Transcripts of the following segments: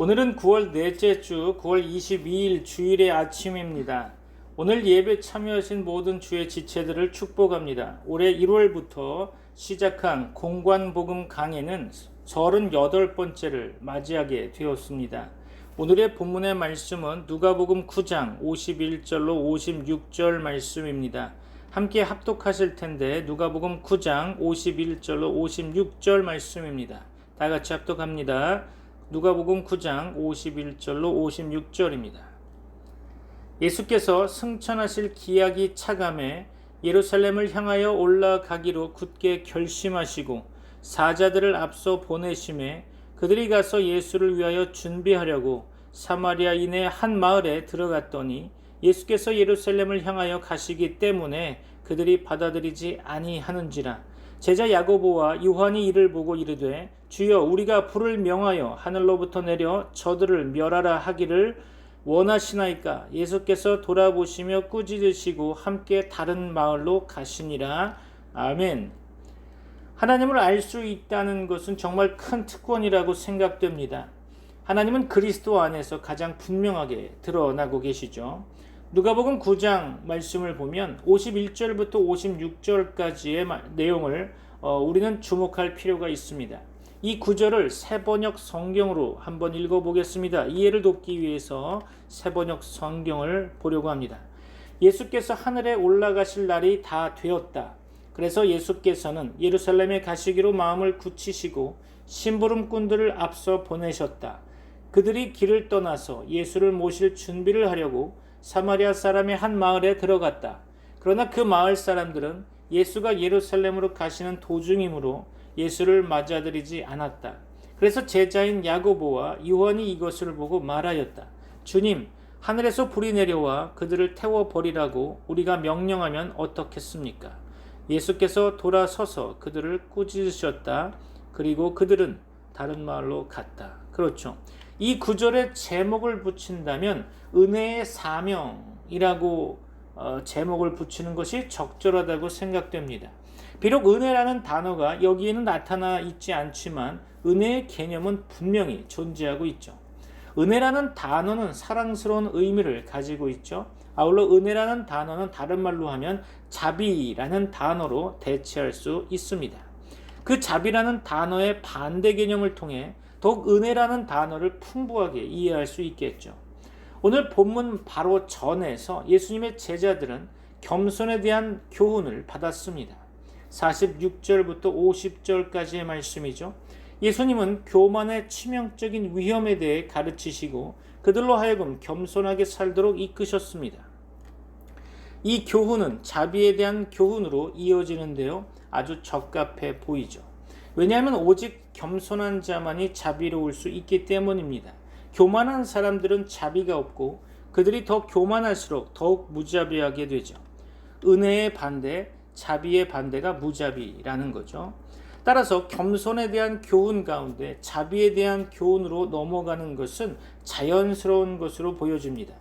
오늘은 9월 넷째 주 9월 22일 주일의 아침입니다. 오늘 예배 참여하신 모든 주의 지체들을 축복합니다. 올해 1월부터 시작한 공관복음 강해는 38번째를 맞이하게 되었습니다. 오늘의 본문의 말씀은 누가복음 9장 51절로 56절 말씀입니다. 함께 합독하실 텐데 누가복음 9장 51절로 56절 말씀입니다. 다 같이 합독합니다. 누가복음 9장 51절로 56절입니다. 예수께서 승천하실 기약이 차감해 예루살렘을 향하여 올라가기로 굳게 결심하시고 사자들을 앞서 보내심에 그들이 가서 예수를 위하여 준비하려고 사마리아인의 한 마을에 들어갔더니 예수께서 예루살렘을 향하여 가시기 때문에 그들이 받아들이지 아니하는지라. 제자 야고보와 요한이 이를 보고 이르되 주여 우리가 불을 명하여 하늘로부터 내려 저들을 멸하라 하기를 원하시나이까. 예수께서 돌아보시며 꾸짖으시고 함께 다른 마을로 가시니라. 아멘. 하나님을 알 수 있다는 것은 정말 큰 특권이라고 생각됩니다. 하나님은 그리스도 안에서 가장 분명하게 드러나고 계시죠. 누가복음 9장 말씀을 보면 51절부터 56절까지의 내용을 우리는 주목할 필요가 있습니다. 이 구절을 세번역 성경으로 한번 읽어보겠습니다. 이해를 돕기 위해서 세번역 성경을 보려고 합니다. 예수께서 하늘에 올라가실 날이 다 되었다. 그래서 예수께서는 예루살렘에 가시기로 마음을 굳히시고 심부름꾼들을 앞서 보내셨다. 그들이 길을 떠나서 예수를 모실 준비를 하려고 사마리아 사람의 한 마을에 들어갔다. 그러나 그 마을 사람들은 예수가 예루살렘으로 가시는 도중이므로 예수를 맞아들이지 않았다. 그래서 제자인 야고보와 요한이 이것을 보고 말하였다. 주님, 하늘에서 불이 내려와 그들을 태워버리라고 우리가 명령하면 어떻겠습니까? 예수께서 돌아서서 그들을 꾸짖으셨다. 그리고 그들은 다른 마을로 갔다. 그렇죠. 이 구절에 제목을 붙인다면 은혜의 사명이라고 제목을 붙이는 것이 적절하다고 생각됩니다. 비록 은혜라는 단어가 여기에는 나타나 있지 않지만 은혜의 개념은 분명히 존재하고 있죠. 은혜라는 단어는 사랑스러운 의미를 가지고 있죠. 아울러 은혜라는 단어는 다른 말로 하면 자비라는 단어로 대체할 수 있습니다. 그 자비라는 단어의 반대 개념을 통해 더욱 은혜라는 단어를 풍부하게 이해할 수 있겠죠. 오늘 본문 바로 전에서 예수님의 제자들은 겸손에 대한 교훈을 받았습니다. 46절부터 50절까지의 말씀이죠. 예수님은 교만의 치명적인 위험에 대해 가르치시고 그들로 하여금 겸손하게 살도록 이끄셨습니다. 이 교훈은 자비에 대한 교훈으로 이어지는데요. 아주 적합해 보이죠. 왜냐하면 오직 겸손한 자만이 자비로울 수 있기 때문입니다. 교만한 사람들은 자비가 없고 그들이 더 교만할수록 더욱 무자비하게 되죠. 은혜의 반대, 자비의 반대가 무자비라는 거죠. 따라서 겸손에 대한 교훈 가운데 자비에 대한 교훈으로 넘어가는 것은 자연스러운 것으로 보여집니다.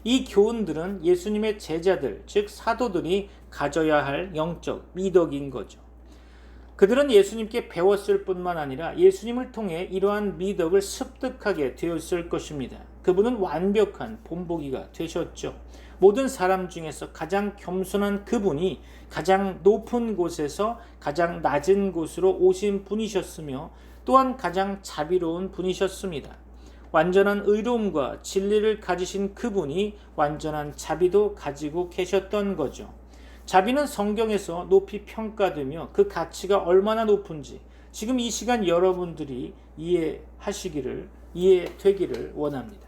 이 교훈들은 예수님의 제자들, 즉 사도들이 가져야 할 영적 미덕인 거죠. 그들은 예수님께 배웠을 뿐만 아니라 예수님을 통해 이러한 미덕을 습득하게 되었을 것입니다. 그분은 완벽한 본보기가 되셨죠. 모든 사람 중에서 가장 겸손한 그분이 가장 높은 곳에서 가장 낮은 곳으로 오신 분이셨으며 또한 가장 자비로운 분이셨습니다. 완전한 의로움과 진리를 가지신 그분이 완전한 자비도 가지고 계셨던 거죠. 자비는 성경에서 높이 평가되며 그 가치가 얼마나 높은지 지금 이 시간 여러분들이 이해되기를 원합니다.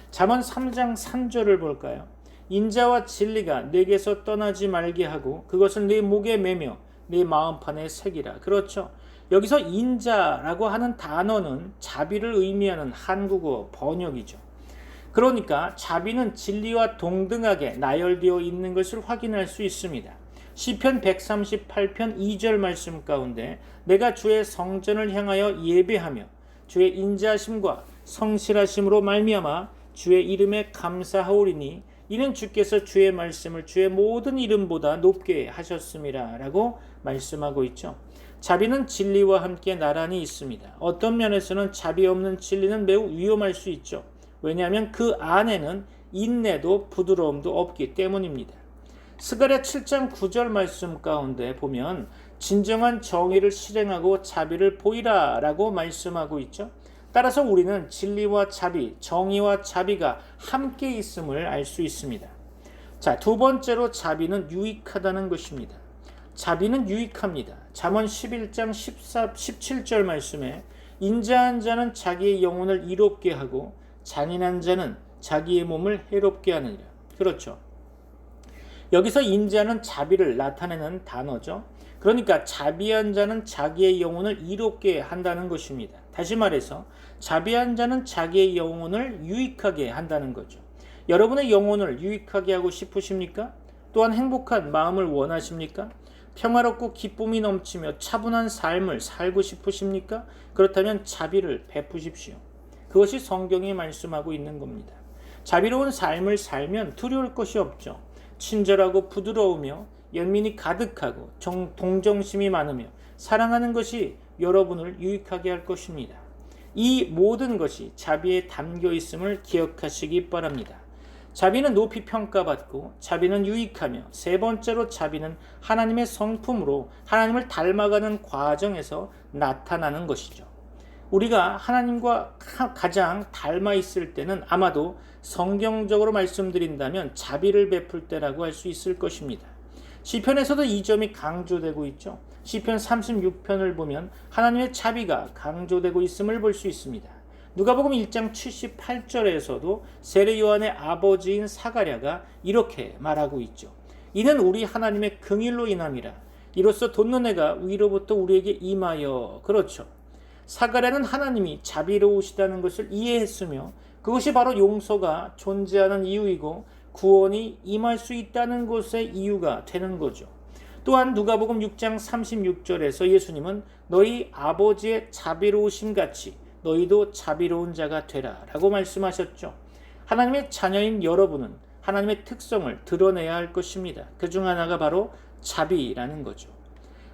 잠언 3장 3절을 볼까요? 인자와 진리가 내게서 떠나지 말게 하고 그것을 내 목에 매며 내 마음판에 새기라. 그렇죠. 여기서 인자라고 하는 단어는 자비를 의미하는 한국어 번역이죠. 그러니까 자비는 진리와 동등하게 나열되어 있는 것을 확인할 수 있습니다. 시편 138편 2절 말씀 가운데 내가 주의 성전을 향하여 예배하며 주의 인자하심과 성실하심으로 말미암아 주의 이름에 감사하오리니 이는 주께서 주의 말씀을 주의 모든 이름보다 높게 하셨음이라 라고 말씀하고 있죠. 자비는 진리와 함께 나란히 있습니다. 어떤 면에서는 자비 없는 진리는 매우 위험할 수 있죠. 왜냐하면 그 안에는 인내도 부드러움도 없기 때문입니다. 스가랴 7장 9절 말씀 가운데 보면 진정한 정의를 실행하고 자비를 보이라 라고 말씀하고 있죠. 따라서 우리는 진리와 자비, 정의와 자비가 함께 있음을 알 수 있습니다. 자, 두 번째로 자비는 유익하다는 것입니다. 자비는 유익합니다. 잠언 11장 17절 말씀에 인자한 자는 자기의 영혼을 이롭게 하고 잔인한 자는 자기의 몸을 해롭게 하느니라. 그렇죠. 여기서 인자는 자비를 나타내는 단어죠. 그러니까 자비한 자는 자기의 영혼을 이롭게 한다는 것입니다. 다시 말해서 자비한 자는 자기의 영혼을 유익하게 한다는 거죠. 여러분의 영혼을 유익하게 하고 싶으십니까? 또한 행복한 마음을 원하십니까? 평화롭고 기쁨이 넘치며 차분한 삶을 살고 싶으십니까? 그렇다면 자비를 베푸십시오. 그것이 성경이 말씀하고 있는 겁니다. 자비로운 삶을 살면 두려울 것이 없죠. 친절하고 부드러우며 연민이 가득하고 동정심이 많으며 사랑하는 것이 여러분을 유익하게 할 것입니다. 이 모든 것이 자비에 담겨 있음을 기억하시기 바랍니다. 자비는 높이 평가받고 자비는 유익하며 세 번째로 자비는 하나님의 성품으로 하나님을 닮아가는 과정에서 나타나는 것이죠. 우리가 하나님과 가장 닮아 있을 때는 아마도 성경적으로 말씀드린다면 자비를 베풀 때라고 할 수 있을 것입니다. 시편에서도 이 점이 강조되고 있죠. 시편 36편을 보면 하나님의 자비가 강조되고 있음을 볼 수 있습니다. 누가복음 1장 78절에서도 세례 요한의 아버지인 사가랴가 이렇게 말하고 있죠. 이는 우리 하나님의 긍휼로 인함이라. 이로써 돋는 해가 위로부터 우리에게 임하여. 그렇죠. 사가랴는 하나님이 자비로우시다는 것을 이해했으며 그것이 바로 용서가 존재하는 이유이고 구원이 임할 수 있다는 것의 이유가 되는 거죠. 또한 누가복음 6장 36절에서 예수님은 너희 아버지의 자비로우심 같이 너희도 자비로운 자가 되라 라고 말씀하셨죠. 하나님의 자녀인 여러분은 하나님의 특성을 드러내야 할 것입니다. 그중 하나가 바로 자비라는 거죠.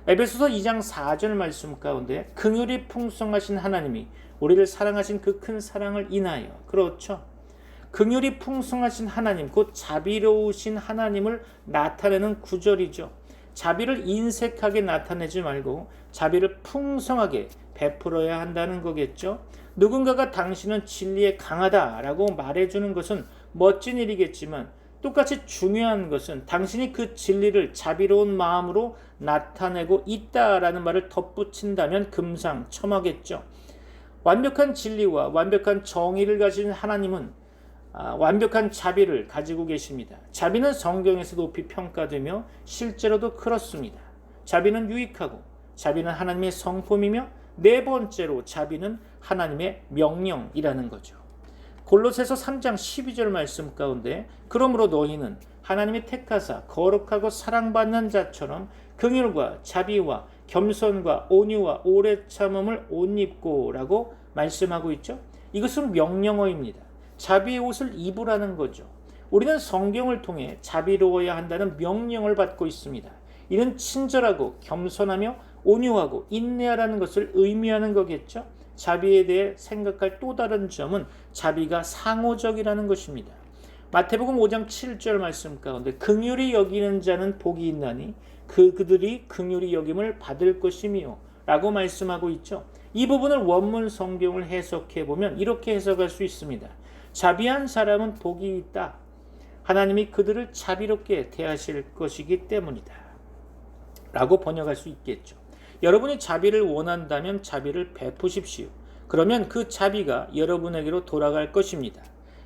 에베소서 2장 4절 말씀 가운데 긍휼이 풍성하신 하나님이 우리를 사랑하신 그 큰 사랑을 인하여. 그렇죠. 긍휼이 풍성하신 하나님, 곧 자비로우신 하나님을 나타내는 구절이죠. 자비를 인색하게 나타내지 말고 자비를 풍성하게 베풀어야 한다는 거겠죠. 누군가가 당신은 진리에 강하다라고 말해주는 것은 멋진 일이겠지만 똑같이 중요한 것은 당신이 그 진리를 자비로운 마음으로 나타내고 있다라는 말을 덧붙인다면 금상첨화겠죠. 완벽한 진리와 완벽한 정의를 가진 하나님은 완벽한 자비를 가지고 계십니다. 자비는 성경에서 높이 평가되며 실제로도 그렇습니다. 자비는 유익하고 자비는 하나님의 성품이며 네 번째로 자비는 하나님의 명령이라는 거죠. 골로새서 3장 12절 말씀 가운데 그러므로 너희는 하나님의 택하사 거룩하고 사랑받는 자처럼 긍휼과 자비와 겸손과 온유와 오래 참음을 옷 입고 라고 말씀하고 있죠. 이것은 명령어입니다. 자비의 옷을 입으라는 거죠. 우리는 성경을 통해 자비로워야 한다는 명령을 받고 있습니다. 이는 친절하고 겸손하며 온유하고 인내하라는 것을 의미하는 거겠죠. 자비에 대해 생각할 또 다른 점은 자비가 상호적이라는 것입니다. 마태복음 5장 7절 말씀 가운데 긍휼히 여기는 자는 복이 있나니 그들이 긍휼히 여김을 받을 것이며 라고 말씀하고 있죠. 이 부분을 원문 성경을 해석해 보면 이렇게 해석할 수 있습니다. 자비한 사람은 복이 있다. 하나님이 그들을 자비롭게 대하실 것이기 때문이다. 라고 번역할 수 있겠죠. 여러분이 자비를 원한다면 자비를 베푸십시오. 그러면 그 자비가 여러분에게로 돌아갈 것입니다.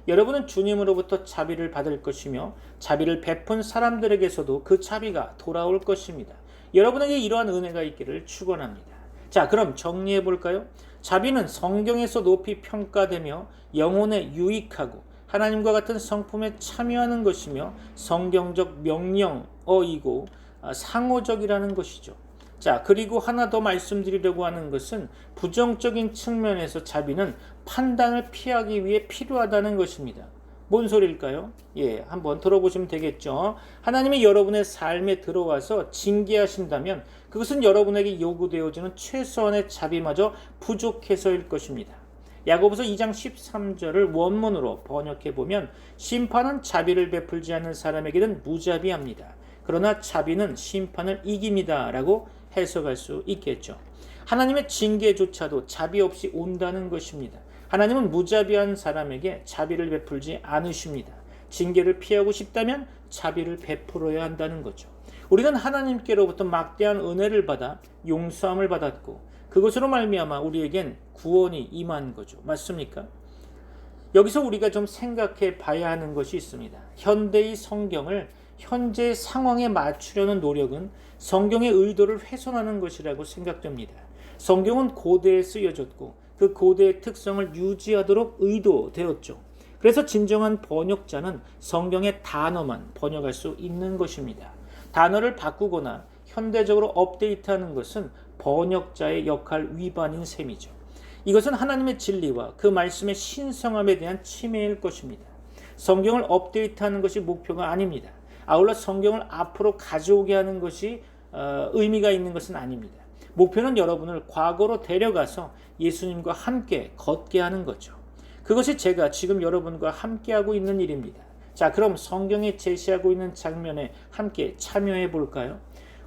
여러분은 주님으로부터 자비를 받을 것이며 자비를 베푼 사람들에게서도 그 자비가 돌아올 것입니다. 여러분에게 이러한 은혜가 있기를 축원합니다. 자, 그럼 정리해 볼까요? 자비는 성경에서 높이 평가되며 영혼에 유익하고 하나님과 같은 성품에 참여하는 것이며 성경적 명령어이고 상호적이라는 것이죠. 자, 그리고 하나 더 말씀드리려고 하는 것은 부정적인 측면에서 자비는 판단을 피하기 위해 필요하다는 것입니다. 뭔 소리일까요? 한번 들어보시면 되겠죠. 하나님이 여러분의 삶에 들어와서 징계하신다면 그것은 여러분에게 요구되어지는 최소한의 자비마저 부족해서일 것입니다. 야고보서 2장 13절을 원문으로 번역해 보면 심판은 자비를 베풀지 않는 사람에게는 무자비합니다. 그러나 자비는 심판을 이깁니다 라고 해석할 수 있겠죠. 하나님의 징계조차도 자비 없이 온다는 것입니다. 하나님은 무자비한 사람에게 자비를 베풀지 않으십니다. 징계를 피하고 싶다면 자비를 베풀어야 한다는 거죠. 우리는 하나님께로부터 막대한 은혜를 받아 용서함을 받았고 그것으로 말미암아 우리에겐 구원이 임한 거죠. 맞습니까? 여기서 우리가 좀 생각해 봐야 하는 것이 있습니다. 현대의 성경을 현재 상황에 맞추려는 노력은 성경의 의도를 훼손하는 것이라고 생각됩니다. 성경은 고대에 쓰여졌고 그 고대의 특성을 유지하도록 의도되었죠. 그래서 진정한 번역자는 성경의 단어만 번역할 수 있는 것입니다. 단어를 바꾸거나 현대적으로 업데이트하는 것은 번역자의 역할 위반인 셈이죠. 이것은 하나님의 진리와 그 말씀의 신성함에 대한 침해일 것입니다. 성경을 업데이트하는 것이 목표가 아닙니다. 아울러 성경을 앞으로 가져오게 하는 것이 의미가 있는 것은 아닙니다. 목표는 여러분을 과거로 데려가서 예수님과 함께 걷게 하는 거죠. 그것이 제가 지금 여러분과 함께하고 있는 일입니다. 자, 그럼 성경이 제시하고 있는 장면에 함께 참여해 볼까요?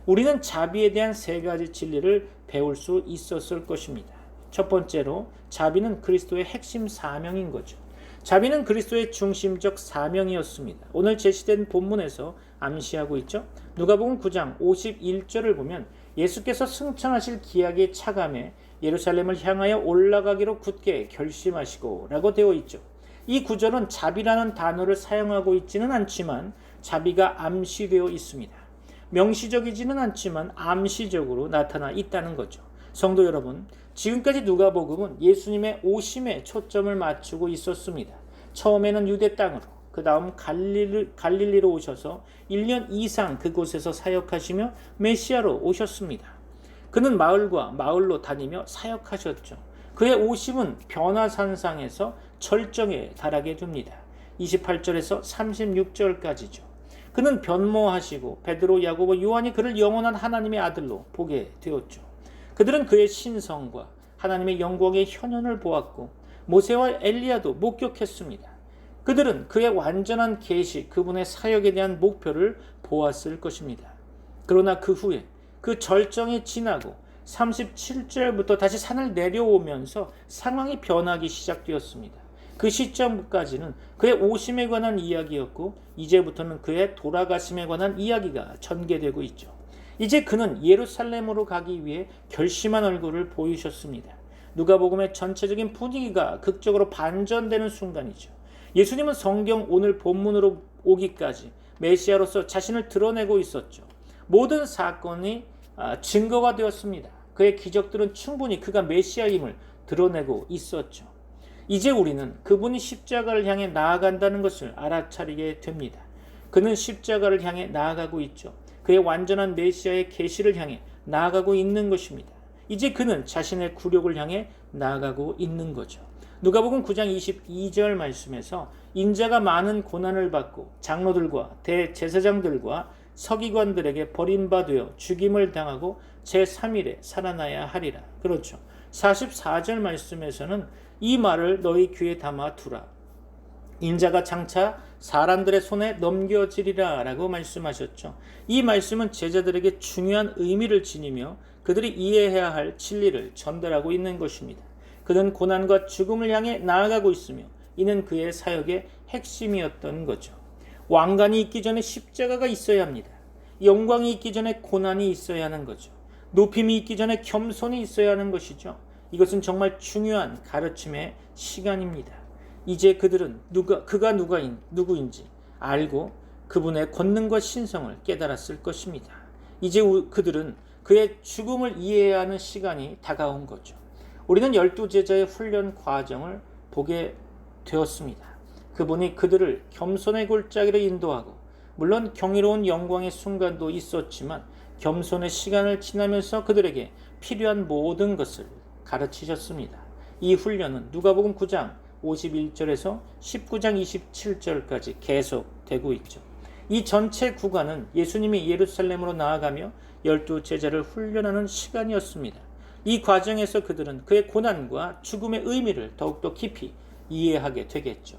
우리는 자비에 대한 3가지 진리를 배울 수 있었을 것입니다. 첫 번째로 자비는 그리스도의 핵심 사명인 거죠. 자비는 그리스도의 중심적 사명이었습니다. 오늘 제시된 본문에서 암시하고 있죠. 누가복음 9장 51절을 보면 예수께서 승천하실 기약의 차감에 예루살렘을 향하여 올라가기로 굳게 결심하시고 라고 되어 있죠. 이 구절은 자비라는 단어를 사용하고 있지는 않지만 자비가 암시되어 있습니다. 명시적이지는 않지만 암시적으로 나타나 있다는 거죠. 성도 여러분, 지금까지 누가복음은 예수님의 오심에 초점을 맞추고 있었습니다. 처음에는 유대 땅으로, 그 다음 갈릴리로 오셔서 1년 이상 그곳에서 사역하시며 메시아로 오셨습니다. 그는 마을과 마을로 다니며 사역하셨죠. 그의 오심은 변화산상에서 절정에 달하게 됩니다. 28절에서 36절까지죠. 그는 변모하시고 베드로, 야고보, 요한이 그를 영원한 하나님의 아들로 보게 되었죠. 그들은 그의 신성과 하나님의 영광의 현현을 보았고 모세와 엘리야도 목격했습니다. 그들은 그의 완전한 계시, 그분의 사역에 대한 목표를 보았을 것입니다. 그러나 그 후에 그 절정이 지나고 37절부터 다시 산을 내려오면서 상황이 변하기 시작되었습니다. 그 시점까지는 그의 오심에 관한 이야기였고 이제부터는 그의 돌아가심에 관한 이야기가 전개되고 있죠. 이제 그는 예루살렘으로 가기 위해 결심한 얼굴을 보이셨습니다. 누가복음의 전체적인 분위기가 극적으로 반전되는 순간이죠. 예수님은 성경 오늘 본문으로 오기까지 메시아로서 자신을 드러내고 있었죠. 모든 사건이 증거가 되었습니다. 그의 기적들은 충분히 그가 메시아임을 드러내고 있었죠. 이제 우리는 그분이 십자가를 향해 나아간다는 것을 알아차리게 됩니다. 그는 십자가를 향해 나아가고 있죠. 그의 완전한 메시아의 계시를 향해 나아가고 있는 것입니다. 이제 그는 자신의 굴욕을 향해 나아가고 있는 거죠. 누가복음 9장 22절 말씀에서 인자가 많은 고난을 받고 장로들과 대제사장들과 서기관들에게 버림받아 죽임을 당하고 제3일에 살아나야 하리라. 그렇죠. 44절 말씀에서는 이 말을 너희 귀에 담아 두라. 인자가 장차 사람들의 손에 넘겨지리라 라고 말씀하셨죠. 이 말씀은 제자들에게 중요한 의미를 지니며 그들이 이해해야 할 진리를 전달하고 있는 것입니다. 그는 고난과 죽음을 향해 나아가고 있으며 이는 그의 사역의 핵심이었던 거죠. 왕관이 있기 전에 십자가가 있어야 합니다. 영광이 있기 전에 고난이 있어야 하는 거죠. 높임이 있기 전에 겸손이 있어야 하는 것이죠. 이것은 정말 중요한 가르침의 시간입니다. 이제 그들은 그가 누구인지 알고 그분의 권능과 신성을 깨달았을 것입니다. 이제 그들은 그의 죽음을 이해해야 하는 시간이 다가온 거죠. 우리는 12제자의 훈련 과정을 보게 되었습니다. 그분이 그들을 겸손의 골짜기로 인도하고 물론 경이로운 영광의 순간도 있었지만 겸손의 시간을 지나면서 그들에게 필요한 모든 것을 가르치셨습니다. 이 훈련은 누가복음 9장 51절에서 19장 27절까지 계속되고 있죠. 이 전체 구간은 예수님이 예루살렘으로 나아가며 12제자를 훈련하는 시간이었습니다. 이 과정에서 그들은 그의 고난과 죽음의 의미를 더욱더 깊이 이해하게 되겠죠.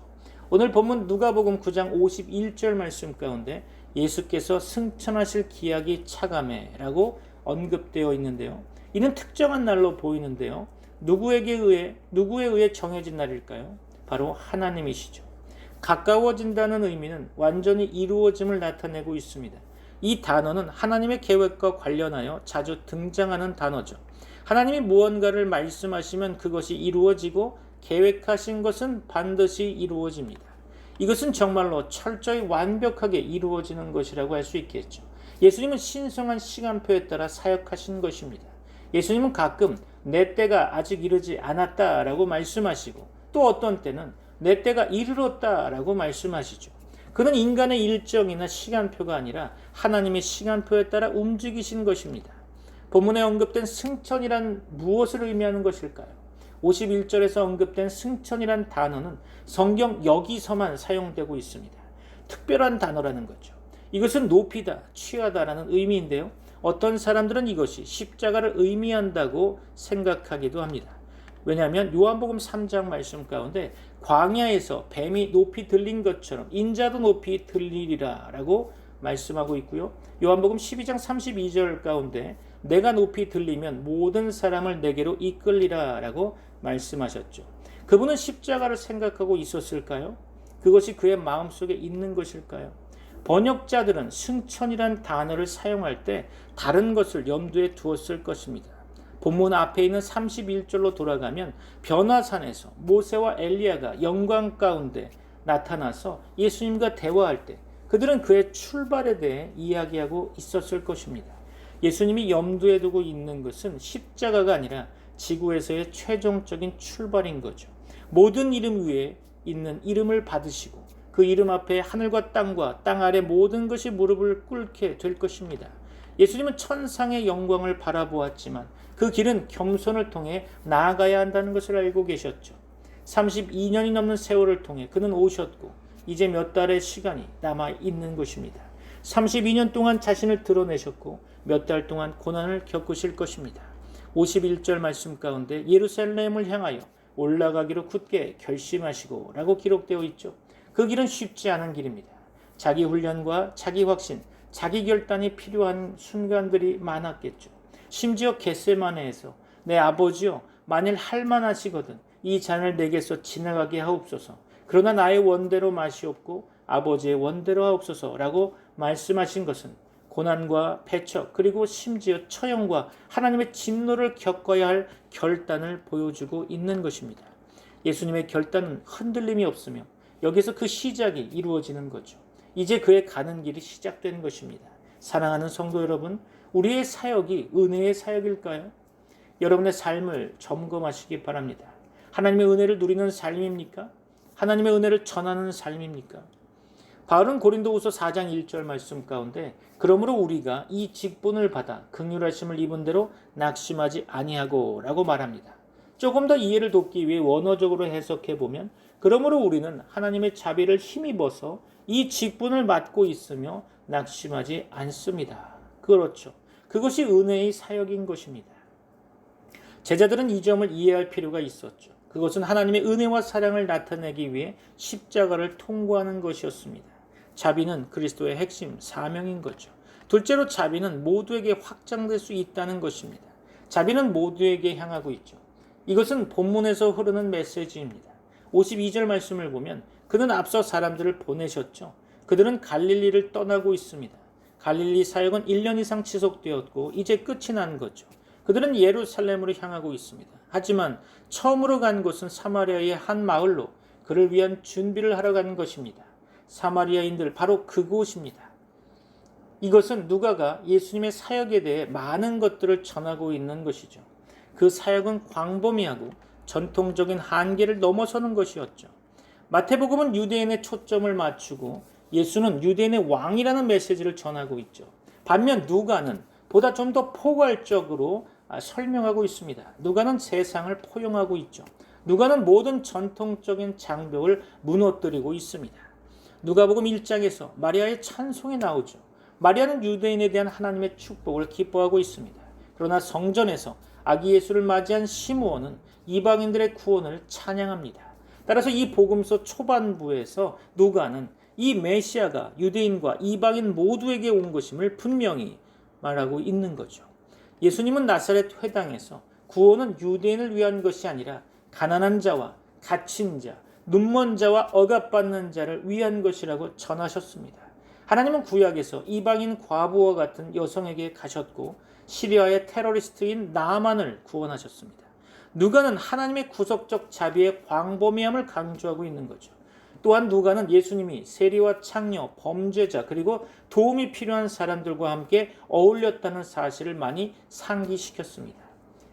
오늘 본문 누가복음 9장 51절 말씀 가운데 예수께서 승천하실 기약이 차감해라고 언급되어 있는데요. 이는 특정한 날로 보이는데요. 누구에 의해 정해진 날일까요? 바로 하나님이시죠. 가까워진다는 의미는 완전히 이루어짐을 나타내고 있습니다. 이 단어는 하나님의 계획과 관련하여 자주 등장하는 단어죠. 하나님이 무언가를 말씀하시면 그것이 이루어지고 계획하신 것은 반드시 이루어집니다. 이것은 정말로 철저히 완벽하게 이루어지는 것이라고 할 수 있겠죠. 예수님은 신성한 시간표에 따라 사역하신 것입니다. 예수님은 가끔 내 때가 아직 이르지 않았다라고 말씀하시고 또 어떤 때는 내 때가 이르렀다라고 말씀하시죠. 그는 인간의 일정이나 시간표가 아니라 하나님의 시간표에 따라 움직이신 것입니다. 본문에 언급된 승천이란 무엇을 의미하는 것일까요? 51절에서 언급된 승천이란 단어는 성경 여기서만 사용되고 있습니다. 특별한 단어라는 거죠. 이것은 높이다, 취하다라는 의미인데요. 어떤 사람들은 이것이 십자가를 의미한다고 생각하기도 합니다. 왜냐하면 요한복음 3장 말씀 가운데 광야에서 뱀이 높이 들린 것처럼 인자도 높이 들리리라 라고 말씀하고 있고요. 요한복음 12장 32절 가운데 내가 높이 들리면 모든 사람을 내게로 이끌리라 라고 말씀하셨죠. 그분은 십자가를 생각하고 있었을까요? 그것이 그의 마음속에 있는 것일까요? 번역자들은 승천이란 단어를 사용할 때 다른 것을 염두에 두었을 것입니다. 본문 앞에 있는 31절로 돌아가면 변화산에서 모세와 엘리야가 영광 가운데 나타나서 예수님과 대화할 때 그들은 그의 출발에 대해 이야기하고 있었을 것입니다. 예수님이 염두에 두고 있는 것은 십자가가 아니라 지구에서의 최종적인 출발인 거죠. 모든 이름 위에 있는 이름을 받으시고 그 이름 앞에 하늘과 땅과 땅 아래 모든 것이 무릎을 꿇게 될 것입니다. 예수님은 천상의 영광을 바라보았지만 그 길은 겸손을 통해 나아가야 한다는 것을 알고 계셨죠. 32년이 넘는 세월을 통해 그는 오셨고 이제 몇 달의 시간이 남아 있는 것입니다. 32년 동안 자신을 드러내셨고 몇 달 동안 고난을 겪으실 것입니다. 51절 말씀 가운데 예루살렘을 향하여 올라가기로 굳게 결심하시고 라고 기록되어 있죠. 그 길은 쉽지 않은 길입니다. 자기 훈련과 자기 확신, 자기 결단이 필요한 순간들이 많았겠죠. 심지어 겟세마네에서 내 아버지여 만일 할만하시거든 이 잔을 내게서 지나가게 하옵소서. 그러나 나의 원대로 마시옵고 아버지의 원대로 하옵소서라고 말씀하신 것은 고난과 배척 그리고 심지어 처형과 하나님의 진노를 겪어야 할 결단을 보여주고 있는 것입니다. 예수님의 결단은 흔들림이 없으며 여기서 그 시작이 이루어지는 거죠. 이제 그의 가는 길이 시작된 것입니다. 사랑하는 성도 여러분, 우리의 사역이 은혜의 사역일까요? 여러분의 삶을 점검하시기 바랍니다. 하나님의 은혜를 누리는 삶입니까? 하나님의 은혜를 전하는 삶입니까? 바울은 고린도후서 4장 1절 말씀 가운데 그러므로 우리가 이 직분을 받아 긍휼하심을 입은 대로 낙심하지 아니하고 라고 말합니다. 조금 더 이해를 돕기 위해 원어적으로 해석해 보면 그러므로 우리는 하나님의 자비를 힘입어서 이 직분을 맡고 있으며 낙심하지 않습니다. 그렇죠. 그것이 은혜의 사역인 것입니다. 제자들은 이 점을 이해할 필요가 있었죠. 그것은 하나님의 은혜와 사랑을 나타내기 위해 십자가를 통과하는 것이었습니다. 자비는 그리스도의 핵심 사명인 거죠. 둘째로 자비는 모두에게 확장될 수 있다는 것입니다. 자비는 모두에게 향하고 있죠. 이것은 본문에서 흐르는 메시지입니다. 52절 말씀을 보면 그는 앞서 사람들을 보내셨죠. 그들은 갈릴리를 떠나고 있습니다. 갈릴리 사역은 1년 이상 지속되었고 이제 끝이 난 거죠. 그들은 예루살렘으로 향하고 있습니다. 하지만 처음으로 간 곳은 사마리아의 한 마을로 그를 위한 준비를 하러 간 것입니다. 사마리아인들 바로 그곳입니다. 이것은 누가가 예수님의 사역에 대해 많은 것들을 전하고 있는 것이죠. 그 사역은 광범위하고 전통적인 한계를 넘어서는 것이었죠. 마태복음은 유대인의 초점을 맞추고 예수는 유대인의 왕이라는 메시지를 전하고 있죠. 반면 누가는 보다 좀 더 포괄적으로 설명하고 있습니다. 누가는 세상을 포용하고 있죠. 누가는 모든 전통적인 장벽을 무너뜨리고 있습니다. 누가복음 1장에서 마리아의 찬송이 나오죠. 마리아는 유대인에 대한 하나님의 축복을 기뻐하고 있습니다. 그러나 성전에서 아기 예수를 맞이한 시므온은 이방인들의 구원을 찬양합니다. 따라서 이 복음서 초반부에서 누가는 이 메시아가 유대인과 이방인 모두에게 온 것임을 분명히 말하고 있는 거죠. 예수님은 나사렛 회당에서 구원은 유대인을 위한 것이 아니라 가난한 자와 갇힌 자, 눈먼 자와 억압받는 자를 위한 것이라고 전하셨습니다. 하나님은 구약에서 이방인 과부와 같은 여성에게 가셨고 시리아의 테러리스트인 나만을 구원하셨습니다. 누가는 하나님의 구속적 자비의 광범위함을 강조하고 있는 거죠. 또한 누가는 예수님이 세리와 창녀, 범죄자 그리고 도움이 필요한 사람들과 함께 어울렸다는 사실을 많이 상기시켰습니다.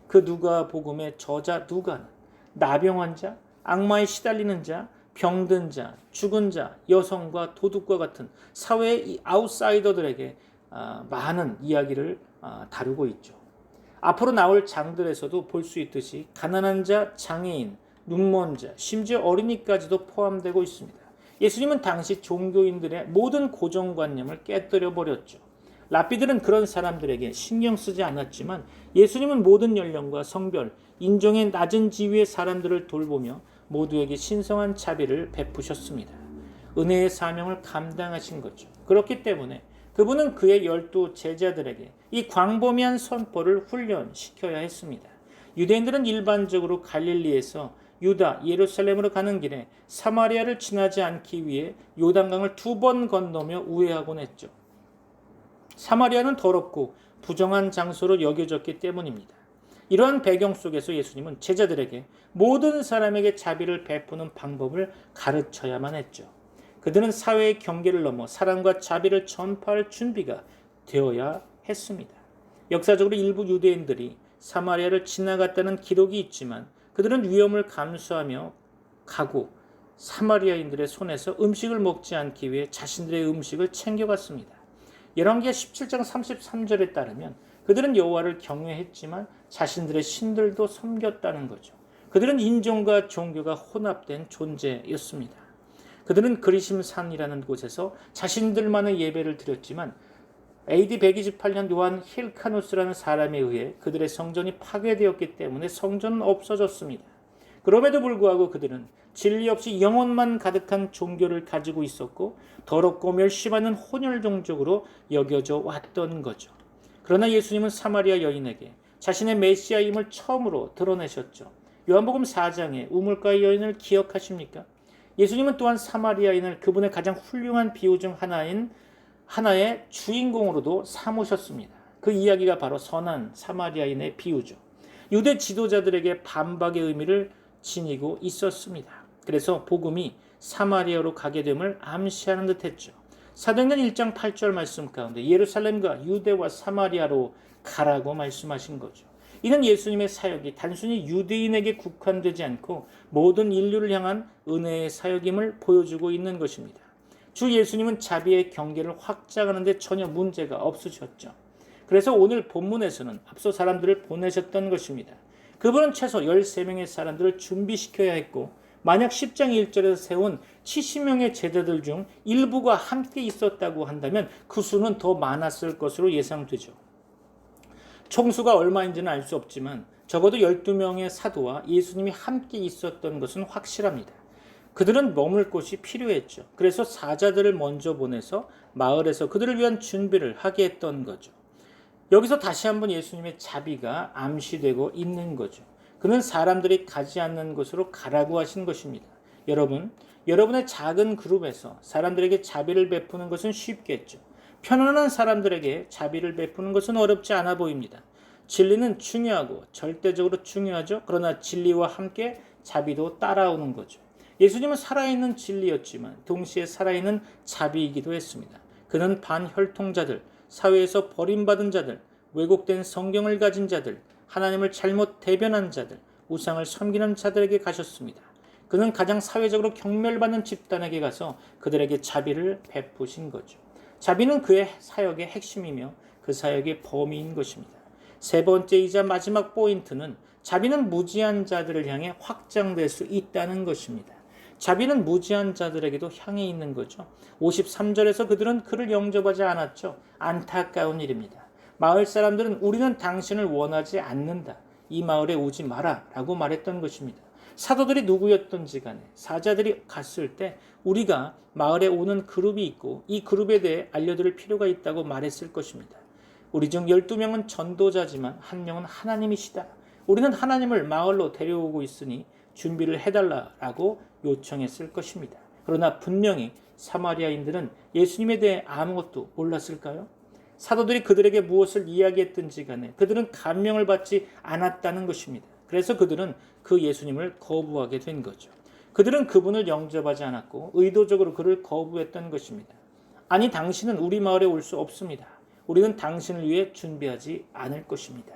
그 누가복음의 저자 누가는 나병 환자, 악마에 시달리는 자, 병든 자, 죽은 자, 여성과 도둑과 같은 사회의 아웃사이더들에게 많은 이야기를 다루고 있죠. 앞으로 나올 장들에서도 볼 수 있듯이 가난한 자, 장애인, 눈먼 자, 심지어 어린이까지도 포함되고 있습니다. 예수님은 당시 종교인들의 모든 고정관념을 깨뜨려 버렸죠. 랍비들은 그런 사람들에게 신경 쓰지 않았지만 예수님은 모든 연령과 성별, 인종의 낮은 지위의 사람들을 돌보며 모두에게 신성한 자비를 베푸셨습니다. 은혜의 사명을 감당하신 거죠. 그렇기 때문에 그분은 그의 12 제자들에게 이 광범위한 선포를 훈련시켜야 했습니다. 유대인들은 일반적으로 갈릴리에서 유다, 예루살렘으로 가는 길에 사마리아를 지나지 않기 위해 요단강을 2번 건너며 우회하곤 했죠. 사마리아는 더럽고 부정한 장소로 여겨졌기 때문입니다. 이러한 배경 속에서 예수님은 제자들에게 모든 사람에게 자비를 베푸는 방법을 가르쳐야만 했죠. 그들은 사회의 경계를 넘어 사랑과 자비를 전파할 준비가 되어야 했습니다. 역사적으로 일부 유대인들이 사마리아를 지나갔다는 기록이 있지만 그들은 위험을 감수하며 가고 사마리아인들의 손에서 음식을 먹지 않기 위해 자신들의 음식을 챙겨갔습니다. 열왕기하 17장 33절에 따르면 그들은 여호와를 경외했지만 자신들의 신들도 섬겼다는 거죠. 그들은 인종과 종교가 혼합된 존재였습니다. 그들은 그리심산이라는 곳에서 자신들만의 예배를 드렸지만 AD 128년 요한 힐카누스라는 사람에 의해 그들의 성전이 파괴되었기 때문에 성전은 없어졌습니다. 그럼에도 불구하고 그들은 진리 없이 영혼만 가득한 종교를 가지고 있었고 더럽고 멸시받는 혼혈 종족으로 여겨져 왔던 거죠. 그러나 예수님은 사마리아 여인에게 자신의 메시아임을 처음으로 드러내셨죠. 요한복음 4장의 우물가의 여인을 기억하십니까? 예수님은 또한 사마리아인을 그분의 가장 훌륭한 비유 중 하나의 주인공으로도 삼으셨습니다. 그 이야기가 바로 선한 사마리아인의 비유죠. 유대 지도자들에게 반박의 의미를 지니고 있었습니다. 그래서 복음이 사마리아로 가게 됨을 암시하는 듯했죠. 사도행전 1장 8절 말씀 가운데 예루살렘과 유대와 사마리아로 가라고 말씀하신 거죠. 이는 예수님의 사역이 단순히 유대인에게 국한되지 않고 모든 인류를 향한 은혜의 사역임을 보여주고 있는 것입니다. 주 예수님은 자비의 경계를 확장하는 데 전혀 문제가 없으셨죠. 그래서 오늘 본문에서는 앞서 사람들을 보내셨던 것입니다. 그분은 최소 13명의 사람들을 준비시켜야 했고 만약 10장 1절에서 세운 70명의 제자들 중 일부가 함께 있었다고 한다면 그 수는 더 많았을 것으로 예상되죠. 총수가 얼마인지는 알 수 없지만 적어도 12명의 사도와 예수님이 함께 있었던 것은 확실합니다. 그들은 머물 곳이 필요했죠. 그래서 사자들을 먼저 보내서 마을에서 그들을 위한 준비를 하게 했던 거죠. 여기서 다시 한번 예수님의 자비가 암시되고 있는 거죠. 그는 사람들이 가지 않는 곳으로 가라고 하신 것입니다. 여러분의 작은 그룹에서 사람들에게 자비를 베푸는 것은 쉽겠죠. 편안한 사람들에게 자비를 베푸는 것은 어렵지 않아 보입니다. 진리는 중요하고 절대적으로 중요하죠. 그러나 진리와 함께 자비도 따라오는 거죠. 예수님은 살아있는 진리였지만 동시에 살아있는 자비이기도 했습니다. 그는 반혈통자들, 사회에서 버림받은 자들, 왜곡된 성경을 가진 자들, 하나님을 잘못 대변한 자들, 우상을 섬기는 자들에게 가셨습니다. 그는 가장 사회적으로 경멸받는 집단에게 가서 그들에게 자비를 베푸신 거죠. 자비는 그의 사역의 핵심이며 그 사역의 범위인 것입니다. 세 번째이자 마지막 포인트는 자비는 무지한 자들을 향해 확장될 수 있다는 것입니다. 자비는 무지한 자들에게도 향해 있는 거죠. 53절에서 그들은 그를 영접하지 않았죠. 안타까운 일입니다. 마을 사람들은 우리는 당신을 원하지 않는다. 이 마을에 오지 마라 라고 말했던 것입니다. 사도들이 누구였던지 간에 사자들이 갔을 때 우리가 마을에 오는 그룹이 있고 이 그룹에 대해 알려드릴 필요가 있다고 말했을 것입니다. 우리 중 12명은 전도자지만 한 명은 하나님이시다. 우리는 하나님을 마을로 데려오고 있으니 준비를 해달라라고 요청했을 것입니다. 그러나 분명히 사마리아인들은 예수님에 대해 아무것도 몰랐을까요? 사도들이 그들에게 무엇을 이야기했든지 간에 그들은 감명을 받지 않았다는 것입니다. 그래서 그들은 그 예수님을 거부하게 된 거죠. 그들은 그분을 영접하지 않았고 의도적으로 그를 거부했던 것입니다. 아니, 당신은 우리 마을에 올 수 없습니다. 우리는 당신을 위해 준비하지 않을 것입니다.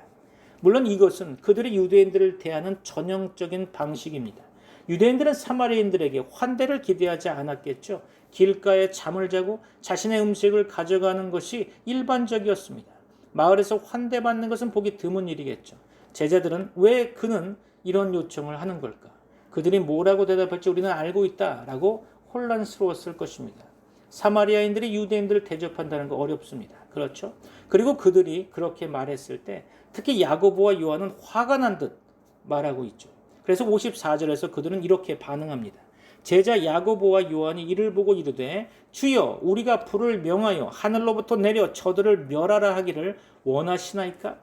물론 이것은 그들이 유대인들을 대하는 전형적인 방식입니다. 유대인들은 사마리아인들에게 환대를 기대하지 않았겠죠. 길가에 잠을 자고 자신의 음식을 가져가는 것이 일반적이었습니다. 마을에서 환대받는 것은 보기 드문 일이겠죠. 제자들은 왜 그는 이런 요청을 하는 걸까? 그들이 뭐라고 대답할지 우리는 알고 있다라고 혼란스러웠을 것입니다. 사마리아인들이 유대인들을 대접한다는 거 어렵습니다. 그렇죠? 그리고 그들이 그렇게 말했을 때 특히 야고보와 요한은 화가 난 듯 말하고 있죠. 그래서 54절에서 그들은 이렇게 반응합니다. 제자 야고보와 요한이 이를 보고 이르되 주여 우리가 불을 명하여 하늘로부터 내려 저들을 멸하라 하기를 원하시나이까?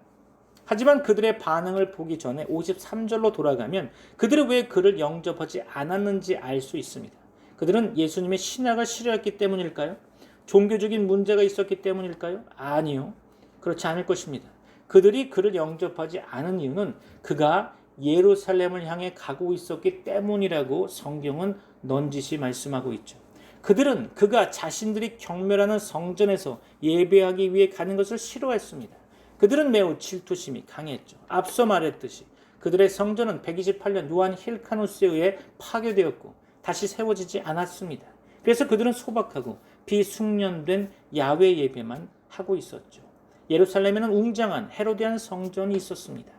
하지만 그들의 반응을 보기 전에 53절로 돌아가면 그들이 왜 그를 영접하지 않았는지 알 수 있습니다. 그들은 예수님의 신학을 싫어했기 때문일까요? 종교적인 문제가 있었기 때문일까요? 아니요. 그렇지 않을 것입니다. 그들이 그를 영접하지 않은 이유는 그가 예루살렘을 향해 가고 있었기 때문이라고 성경은 넌지시 말씀하고 있죠. 그들은 그가 자신들이 경멸하는 성전에서 예배하기 위해 가는 것을 싫어했습니다. 그들은 매우 질투심이 강했죠. 앞서 말했듯이 그들의 성전은 128년 요한 힐카누스에 의해 파괴되었고 다시 세워지지 않았습니다. 그래서 그들은 소박하고 비숙련된 야외 예배만 하고 있었죠. 예루살렘에는 웅장한 헤로디안 성전이 있었습니다.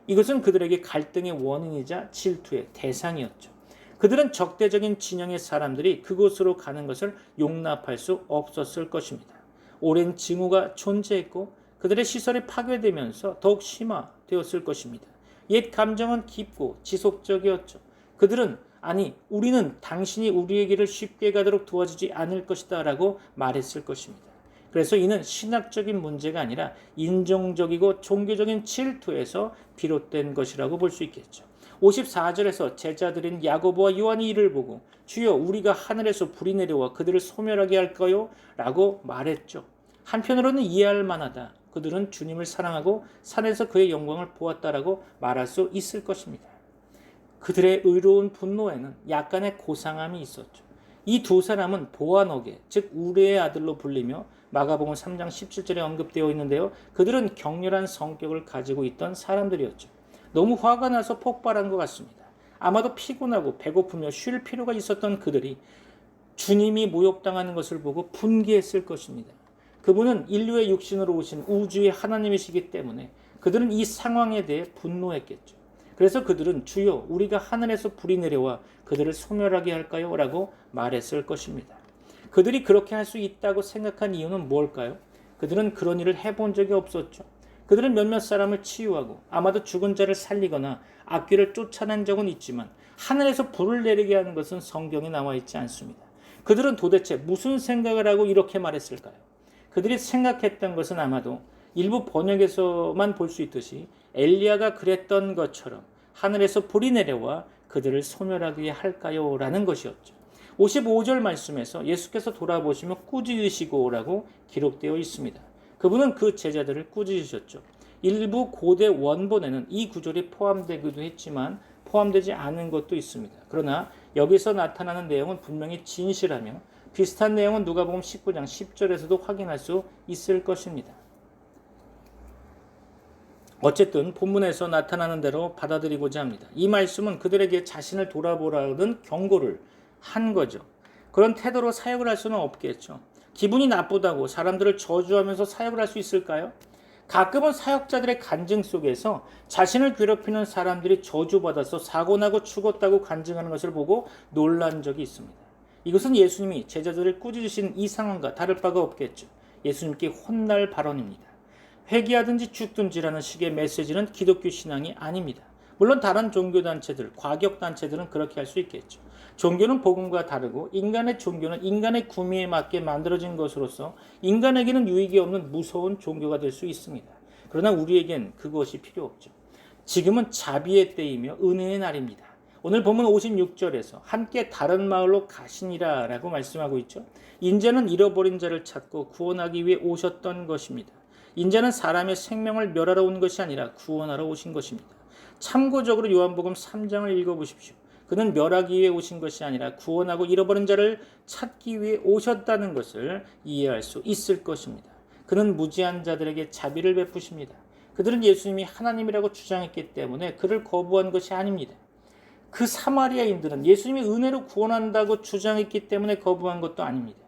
이것은 그들에게 갈등의 원인이자 질투의 대상이었죠. 그들은 적대적인 진영의 사람들이 그곳으로 가는 것을 용납할 수 없었을 것입니다. 오랜 징후가 존재했고 그들의 시설이 파괴되면서 더욱 심화되었을 것입니다. 옛 감정은 깊고 지속적이었죠. 그들은 우리는 당신이 우리의 길을 쉽게 가도록 도와주지 않을 것이다 라고 말했을 것입니다. 그래서 이는 신학적인 문제가 아니라 인종적이고 종교적인 질투에서 비롯된 것이라고 볼 수 있겠죠. 54절에서 제자들인 야고보와 요한이 이를 보고 주여 우리가 하늘에서 불이 내려와 그들을 소멸하게 할까요? 라고 말했죠. 한편으로는 이해할 만하다. 그들은 주님을 사랑하고 산에서 그의 영광을 보았다라고 말할 수 있을 것입니다. 그들의 의로운 분노에는 약간의 고상함이 있었죠. 이 두 사람은 보아너게, 즉 우레의 아들로 불리며 마가복음 3장 17절에 언급되어 있는데요. 그들은 격렬한 성격을 가지고 있던 사람들이었죠. 너무 화가 나서 폭발한 것 같습니다. 아마도 피곤하고 배고프며 쉴 필요가 있었던 그들이 주님이 모욕당하는 것을 보고 분개했을 것입니다. 그분은 인류의 육신으로 오신 우주의 하나님이시기 때문에 그들은 이 상황에 대해 분노했겠죠. 그래서 그들은 주여 우리가 하늘에서 불이 내려와 그들을 소멸하게 할까요? 라고 말했을 것입니다. 그들이 그렇게 할 수 있다고 생각한 이유는 뭘까요? 그들은 그런 일을 해본 적이 없었죠. 그들은 몇몇 사람을 치유하고 아마도 죽은 자를 살리거나 악귀를 쫓아낸 적은 있지만 하늘에서 불을 내리게 하는 것은 성경에 나와 있지 않습니다. 그들은 도대체 무슨 생각을 하고 이렇게 말했을까요? 그들이 생각했던 것은 아마도 일부 번역에서만 볼 수 있듯이 엘리야가 그랬던 것처럼 하늘에서 불이 내려와 그들을 소멸하게 할까요? 라는 것이었죠. 55절 말씀에서 예수께서 돌아보시며 꾸짖으시고라고 기록되어 있습니다. 그분은 그 제자들을 꾸짖으셨죠. 일부 고대 원본에는 이 구절이 포함되기도 했지만 포함되지 않은 것도 있습니다. 그러나 여기서 나타나는 내용은 분명히 진실하며 비슷한 내용은 누가복음 19장 10절에서도 확인할 수 있을 것입니다. 어쨌든 본문에서 나타나는 대로 받아들이고자 합니다. 이 말씀은 그들에게 자신을 돌아보라는 경고를 한 거죠. 그런 태도로 사역을 할 수는 없겠죠. 기분이 나쁘다고 사람들을 저주하면서 사역을 할 수 있을까요? 가끔은 사역자들의 간증 속에서 자신을 괴롭히는 사람들이 저주받아서 사고나고 죽었다고 간증하는 것을 보고 놀란 적이 있습니다. 이것은 예수님이 제자들을 꾸짖으신 이 상황과 다를 바가 없겠죠. 예수님께 혼날 발언입니다. 회개하든지 죽든지라는 식의 메시지는 기독교 신앙이 아닙니다. 물론 다른 종교단체들, 과격단체들은 그렇게 할 수 있겠죠. 종교는 복음과 다르고 인간의 종교는 인간의 구미에 맞게 만들어진 것으로서 인간에게는 유익이 없는 무서운 종교가 될 수 있습니다. 그러나 우리에겐 그것이 필요 없죠. 지금은 자비의 때이며 은혜의 날입니다. 오늘 본문 56절에서 함께 다른 마을로 가시니라 라고 말씀하고 있죠. 인자는 잃어버린 자를 찾고 구원하기 위해 오셨던 것입니다. 인자는 사람의 생명을 멸하러 온 것이 아니라 구원하러 오신 것입니다. 참고적으로 요한복음 3장을 읽어보십시오. 그는 멸하기 위해 오신 것이 아니라 구원하고 잃어버린 자를 찾기 위해 오셨다는 것을 이해할 수 있을 것입니다. 그는 무지한 자들에게 자비를 베푸십니다. 그들은 예수님이 하나님이라고 주장했기 때문에 그를 거부한 것이 아닙니다. 그 사마리아인들은 예수님이 은혜로 구원한다고 주장했기 때문에 거부한 것도 아닙니다.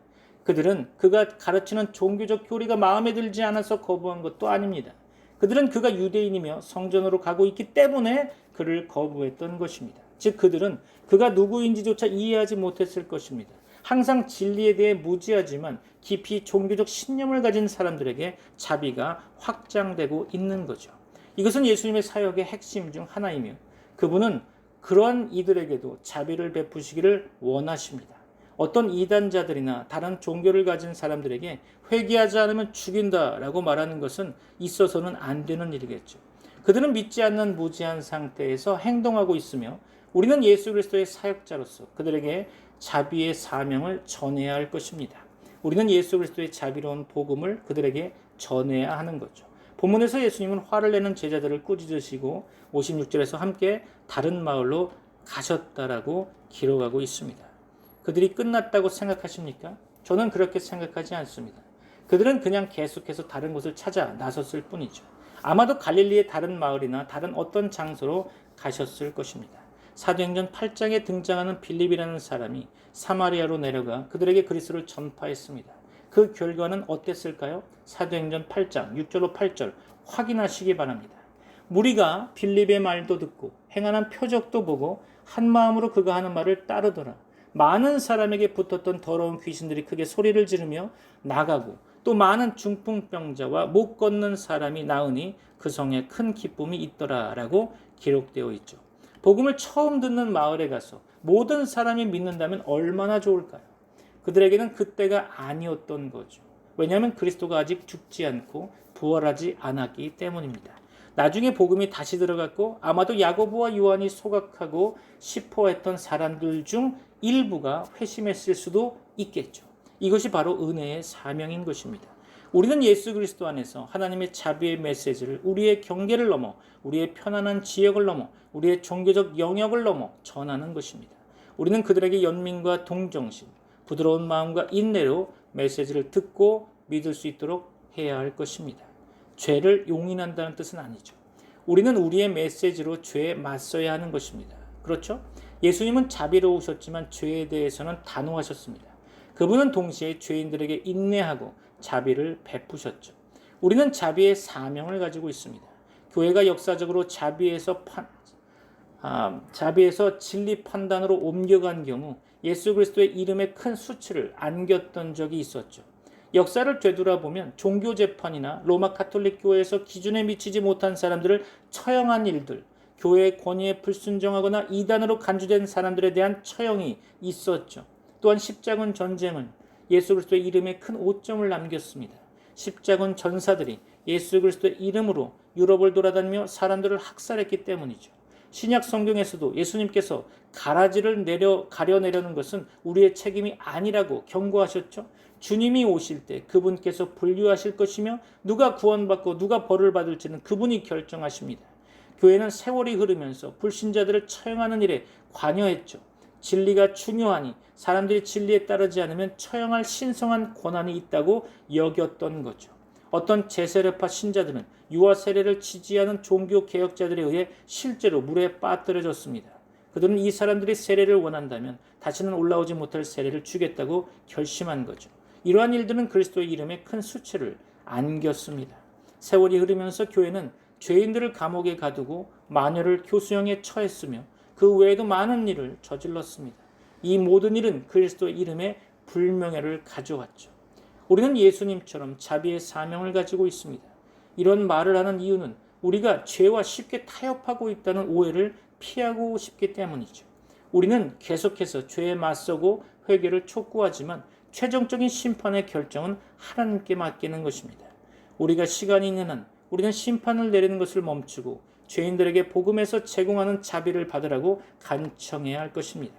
그들은 그가 가르치는 종교적 교리가 마음에 들지 않아서 거부한 것도 아닙니다. 그들은 그가 유대인이며 성전으로 가고 있기 때문에 그를 거부했던 것입니다. 즉 그들은 그가 누구인지조차 이해하지 못했을 것입니다. 항상 진리에 대해 무지하지만 깊이 종교적 신념을 가진 사람들에게 자비가 확장되고 있는 거죠. 이것은 예수님의 사역의 핵심 중 하나이며 그분은 그러한 이들에게도 자비를 베푸시기를 원하십니다. 어떤 이단자들이나 다른 종교를 가진 사람들에게 회개하지 않으면 죽인다라고 말하는 것은 있어서는 안 되는 일이겠죠. 그들은 믿지 않는 무지한 상태에서 행동하고 있으며 우리는 예수 그리스도의 사역자로서 그들에게 자비의 사명을 전해야 할 것입니다. 우리는 예수 그리스도의 자비로운 복음을 그들에게 전해야 하는 거죠. 본문에서 예수님은 화를 내는 제자들을 꾸짖으시고 56절에서 함께 다른 마을로 가셨다라고 기록하고 있습니다. 그들이 끝났다고 생각하십니까? 저는 그렇게 생각하지 않습니다. 그들은 그냥 계속해서 다른 곳을 찾아 나섰을 뿐이죠. 아마도 갈릴리의 다른 마을이나 다른 어떤 장소로 가셨을 것입니다. 사도행전 8장에 등장하는 빌립이라는 사람이 사마리아로 내려가 그들에게 그리스도를 전파했습니다. 그 결과는 어땠을까요? 사도행전 8장 6절로 8절 확인하시기 바랍니다. 무리가 빌립의 말도 듣고 행하는 표적도 보고 한 마음으로 그가 하는 말을 따르더라. 많은 사람에게 붙었던 더러운 귀신들이 크게 소리를 지르며 나가고 또 많은 중풍병자와 못 걷는 사람이 나으니 그 성에 큰 기쁨이 있더라라고 기록되어 있죠. 복음을 처음 듣는 마을에 가서 모든 사람이 믿는다면 얼마나 좋을까요? 그들에게는 그때가 아니었던 거죠. 왜냐하면 그리스도가 아직 죽지 않고 부활하지 않았기 때문입니다. 나중에 복음이 다시 들어갔고 아마도 야고보와 요한이 소각하고 싶어 했던 사람들 중 일부가 회심했을 수도 있겠죠. 이것이 바로 은혜의 사명인 것입니다. 우리는 예수 그리스도 안에서 하나님의 자비의 메시지를 우리의 경계를 넘어 우리의 편안한 지역을 넘어 우리의 종교적 영역을 넘어 전하는 것입니다. 우리는 그들에게 연민과 동정심, 부드러운 마음과 인내로 메시지를 듣고 믿을 수 있도록 해야 할 것입니다. 죄를 용인한다는 뜻은 아니죠. 우리는 우리의 메시지로 죄에 맞서야 하는 것입니다. 그렇죠? 예수님은 자비로우셨지만 죄에 대해서는 단호하셨습니다. 그분은 동시에 죄인들에게 인내하고 자비를 베푸셨죠. 우리는 자비의 사명을 가지고 있습니다. 교회가 역사적으로 자비에서 진리 판단으로 옮겨간 경우 예수 그리스도의 이름에 큰 수치를 안겼던 적이 있었죠. 역사를 되돌아보면 종교 재판이나 로마 가톨릭 교회에서 기준에 미치지 못한 사람들을 처형한 일들, 교회의 권위에 불순종하거나 이단으로 간주된 사람들에 대한 처형이 있었죠. 또한 십자군 전쟁은 예수 그리스도의 이름에 큰 오점을 남겼습니다. 십자군 전사들이 예수 그리스도의 이름으로 유럽을 돌아다니며 사람들을 학살했기 때문이죠. 신약 성경에서도 예수님께서 가라지를 가려내려는 것은 우리의 책임이 아니라고 경고하셨죠. 주님이 오실 때 그분께서 분류하실 것이며 누가 구원받고 누가 벌을 받을지는 그분이 결정하십니다. 교회는 세월이 흐르면서 불신자들을 처형하는 일에 관여했죠. 진리가 중요하니 사람들이 진리에 따르지 않으면 처형할 신성한 권한이 있다고 여겼던 거죠. 어떤 제세례파 신자들은 유아 세례를 지지하는 종교 개혁자들에 의해 실제로 물에 빠뜨려졌습니다. 그들은 이 사람들이 세례를 원한다면 다시는 올라오지 못할 세례를 주겠다고 결심한 거죠. 이러한 일들은 그리스도의 이름에 큰 수치를 안겼습니다. 세월이 흐르면서 교회는 죄인들을 감옥에 가두고 마녀를 교수형에 처했으며 그 외에도 많은 일을 저질렀습니다. 이 모든 일은 그리스도의 이름에 불명예를 가져왔죠. 우리는 예수님처럼 자비의 사명을 가지고 있습니다. 이런 말을 하는 이유는 우리가 죄와 쉽게 타협하고 있다는 오해를 피하고 싶기 때문이죠. 우리는 계속해서 죄에 맞서고 회개를 촉구하지만 최종적인 심판의 결정은 하나님께 맡기는 것입니다. 우리가 시간이 있는 한 우리는 심판을 내리는 것을 멈추고 죄인들에게 복음에서 제공하는 자비를 받으라고 간청해야 할 것입니다.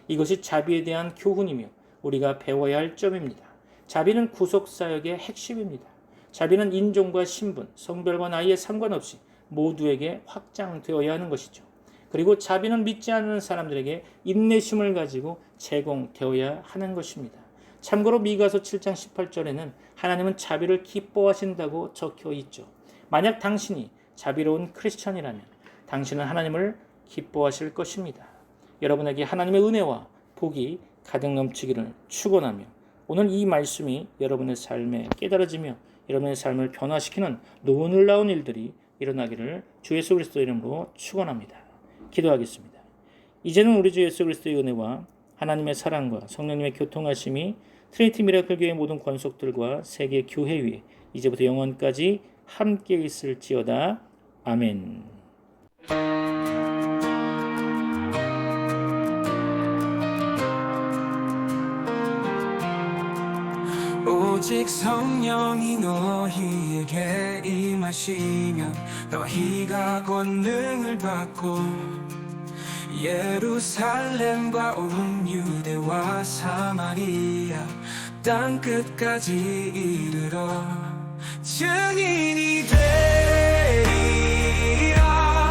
이것이 자비에 대한 교훈이며 우리가 배워야 할 점입니다. 자비는 구속사역의 핵심입니다. 자비는 인종과 신분, 성별과 나이에 상관없이 모두에게 확장되어야 하는 것이죠. 그리고 자비는 믿지 않는 사람들에게 인내심을 가지고 제공되어야 하는 것입니다. 참고로 미가서 7장 18절에는 하나님은 자비를 기뻐하신다고 적혀 있죠. 만약 당신이 자비로운 크리스천이라면 당신은 하나님을 기뻐하실 것입니다. 여러분에게 하나님의 은혜와 복이 가득 넘치기를 축원하며 오늘 이 말씀이 여러분의 삶에 깨달아지며 여러분의 삶을 변화시키는 놀라운 일들이 일어나기를 주 예수 그리스도 이름으로 축원합니다. 기도하겠습니다. 이제는 우리 주 예수 그리스도의 은혜와 하나님의 사랑과 성령님의 교통하심이 트리니티 미라클 교회 모든 권속들과 세계 교회 위에 이제부터 영원까지 함께 있을지어다. 아멘. 오직 성령이 너희에게 임하시면 너희가 권능을 받고 예루살렘과 온 유대와 사마리아 땅 끝까지 이르러 증인이 되리라.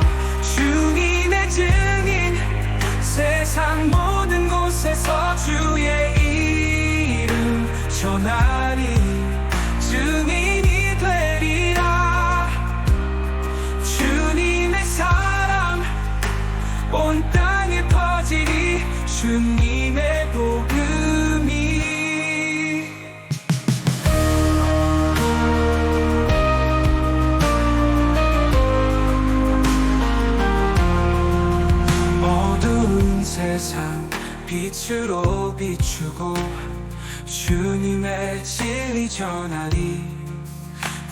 주님의 증인 세상 모든 곳에서 주의 이름 전하리. 증인이 되리라. 주님의 사랑 온 땅에 퍼지리. 주님의 복음이 어두운 세상 빛으로 비추고 주님의 진리 전하리.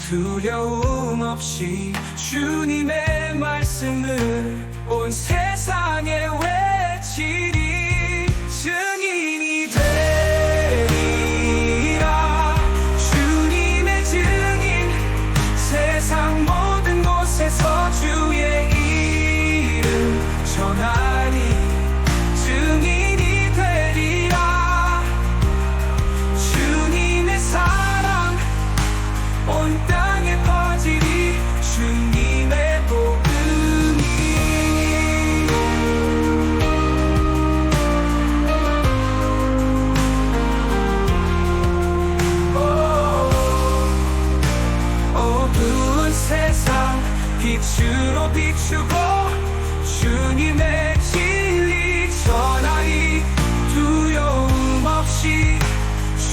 두려움 없이 주님의 말씀을 온 세상에 외치리. 증인이 되리라. 주님의 증인 세상 모든 곳에서 주의 이름 전하리. 증인이 되리라. 주님의 사랑 온 땅에 퍼지리. 주님의 복음이 어두운 세상 빛으로 비추고 주님의 진리 전하리. 두려움 없이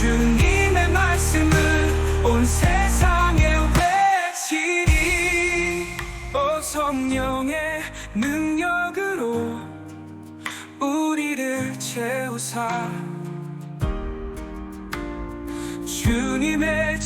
주님의 말씀을 온 세상에 외치리. 성령의 능력으로 우리를 채우사 주님의